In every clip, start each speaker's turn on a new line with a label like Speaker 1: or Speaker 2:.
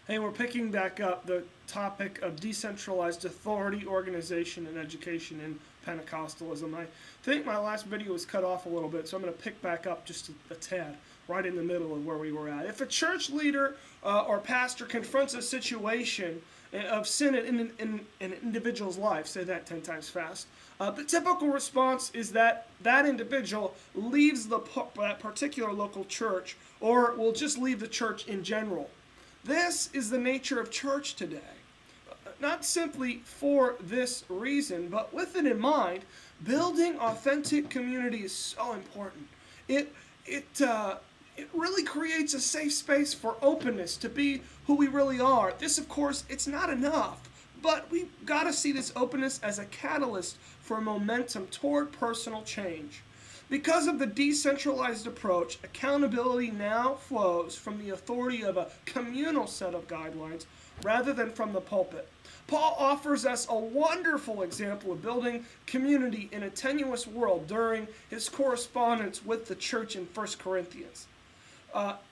Speaker 1: Hey, we're picking back up the topic of decentralized authority, organization, and education in Pentecostalism. I think my last video was cut off a little bit, so I'm going to pick back up just a tad, right in the middle of where we were at. If a church leader or pastor confronts a situation of sin in an individual's life, say that 10 times fast, the typical response is that that individual leaves that particular local church, or will just leave the church in general. This is the nature of church today. Not simply for this reason, but with it in mind, building authentic community is so important. It really creates a safe space for openness to be who we really are. This, of course, it's not enough, but we've got to see this openness as a catalyst for momentum toward personal change. Because of the decentralized approach, accountability now flows from the authority of a communal set of guidelines rather than from the pulpit. Paul offers us a wonderful example of building community in a tenuous world during his correspondence with the church in 1 Corinthians.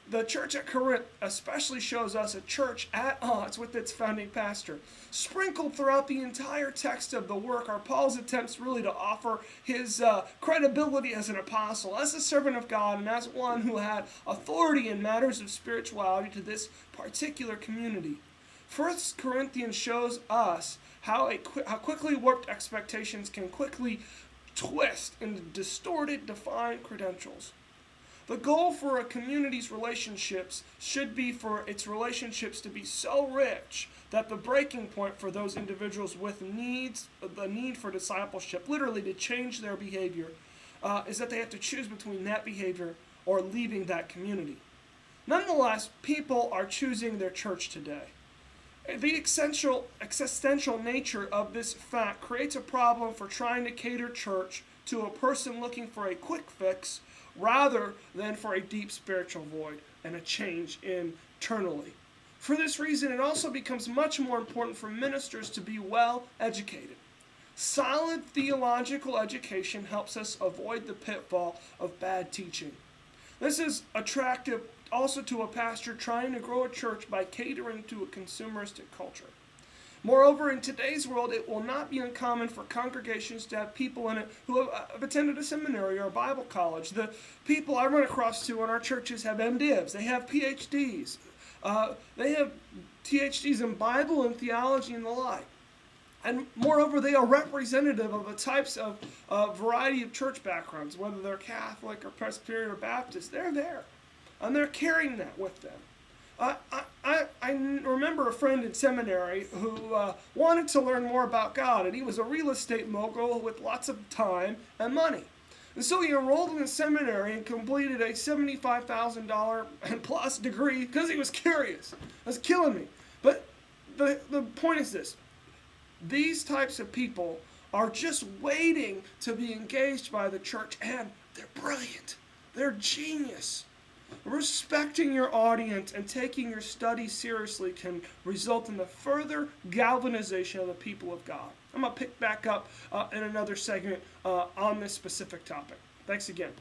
Speaker 1: The church at Corinth especially shows us a church at odds with its founding pastor. Sprinkled throughout the entire text of the work are Paul's attempts really to offer his credibility as an apostle, as a servant of God, and as one who had authority in matters of spirituality to this particular community. 1 Corinthians shows us how quickly warped expectations can quickly twist into distorted, defined credentials. The goal for a community's relationships should be for its relationships to be so rich that the breaking point for those individuals with the need for discipleship, literally to change their behavior, is that they have to choose between that behavior or leaving that community. Nonetheless, people are choosing their church today. The existential nature of this fact creates a problem for trying to cater church to a person looking for a quick fix rather than for a deep spiritual void and a change internally. For this reason, it also becomes much more important for ministers to be well educated. Solid theological education helps us avoid the pitfall of bad teaching. This is attractive also to a pastor trying to grow a church by catering to a consumeristic culture. Moreover, in today's world, it will not be uncommon for congregations to have people in it who have attended a seminary or a Bible college. The people I run across to in our churches have MDivs. They have PhDs. They have PhDs in Bible and theology and the like. And moreover, they are representative of the types of variety of church backgrounds, whether they're Catholic or Presbyterian or Baptist. They're there, and they're carrying that with them. I remember a friend in seminary who wanted to learn more about God, and he was a real estate mogul with lots of time and money. And so he enrolled in the seminary and completed a $75,000 and plus degree because he was curious. That's killing me. But the point is this. These types of people are just waiting to be engaged by the church, and they're brilliant. They're genius. Respecting your audience and taking your study seriously can result in the further galvanization of the people of God. I'm going to pick back up in another segment on this specific topic. Thanks again.